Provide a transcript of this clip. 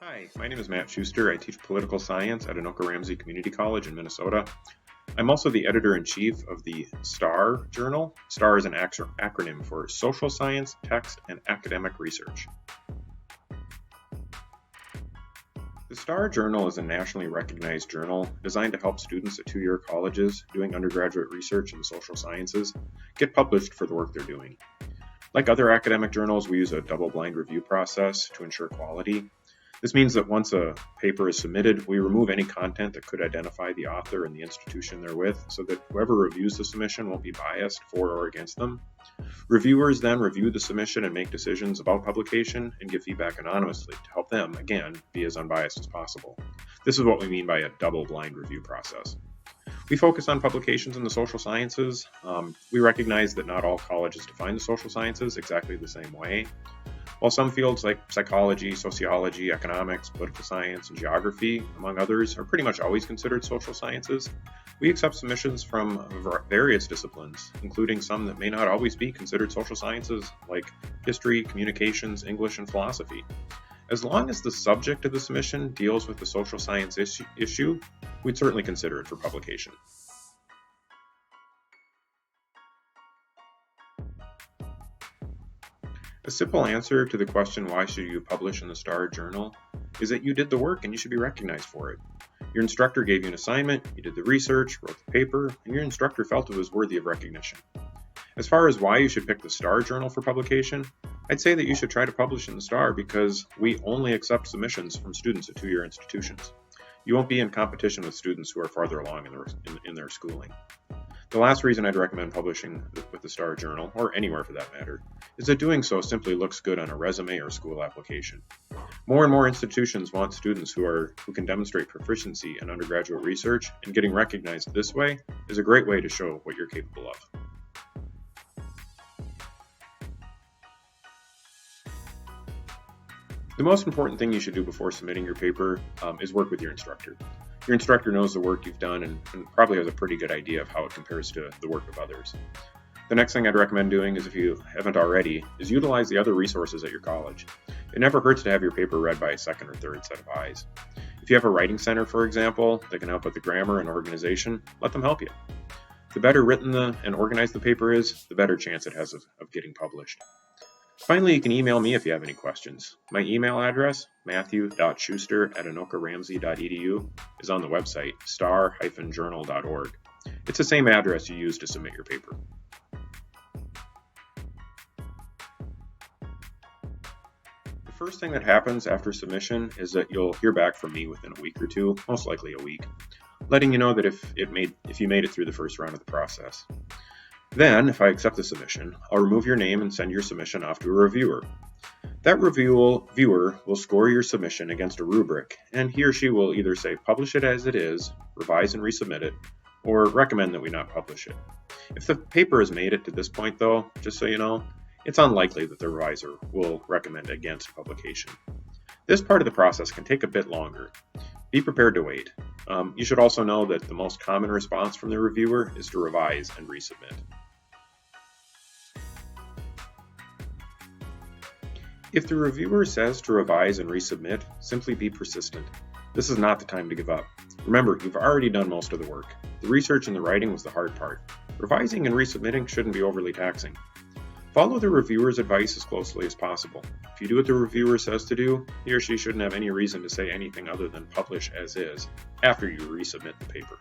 Hi, my name is Matt Schuster. I teach political science at Anoka-Ramsey Community College in Minnesota. I'm also the editor-in-chief of the STAR journal. STAR is an acronym for Social Science, Text, and Academic Research. The STAR journal is a nationally recognized journal designed to help students at two-year colleges doing undergraduate research in the social sciences get published for the work they're doing. Like other academic journals, we use a double-blind review process to ensure quality. This means that once a paper is submitted, we remove any content that could identify the author and the institution they're with, so that whoever reviews the submission won't be biased for or against them. Reviewers then review the submission and make decisions about publication and give feedback anonymously to help them, again, be as unbiased as possible. This is what we mean by a double-blind review process. We focus on publications in the social sciences. We recognize that not all colleges define the social sciences exactly the same way. While some fields like psychology, sociology, economics, political science, and geography, among others, are pretty much always considered social sciences, we accept submissions from various disciplines, including some that may not always be considered social sciences, like history, communications, English, and philosophy. As long as the subject of the submission deals with the social science issue, we'd certainly consider it for publication. A simple answer to the question, why should you publish in the STAR journal, is that you did the work and you should be recognized for it. Your instructor gave you an assignment, you did the research, wrote the paper, and your instructor felt it was worthy of recognition. As far as why you should pick the STAR journal for publication, I'd say that you should try to publish in the STAR because we only accept submissions from students at two-year institutions. You won't be in competition with students who are farther along in their schooling. The last reason I'd recommend publishing with the STAR journal, or anywhere for that matter, is that doing so simply looks good on a resume or school application. More and more institutions want students who can demonstrate proficiency in undergraduate research, and getting recognized this way is a great way to show what you're capable of. The most important thing you should do before submitting your paper is work with your instructor. Your instructor knows the work you've done and probably has a pretty good idea of how it compares to the work of others. The next thing I'd recommend doing is, if you haven't already, is utilize the other resources at your college. It never hurts to have your paper read by a second or third set of eyes. If you have a writing center, for example, that can help with the grammar and organization, let them help you. The better written and organized the paper is, the better chance it has of getting published. Finally, you can email me if you have any questions. My email address, matthew.schuster@anoka-ramsey.edu, is on the website, star-journal.org. It's the same address you use to submit your paper. The first thing that happens after submission is that you'll hear back from me within a week or two, most likely a week, letting you know that if you made it through the first round of the process. Then, if I accept the submission, I'll remove your name and send your submission off to a reviewer. That reviewer will score your submission against a rubric, and he or she will either say publish it as it is, revise and resubmit it, or recommend that we not publish it. If the paper has made it to this point, though, just so you know, it's unlikely that the reviser will recommend against publication. This part of the process can take a bit longer. Be prepared to wait. You should also know that the most common response from the reviewer is to revise and resubmit. If the reviewer says to revise and resubmit, simply be persistent. This is not the time to give up. Remember, you've already done most of the work. The research and the writing was the hard part. Revising and resubmitting shouldn't be overly taxing. Follow the reviewer's advice as closely as possible. If you do what the reviewer says to do, he or she shouldn't have any reason to say anything other than publish as is after you resubmit the paper.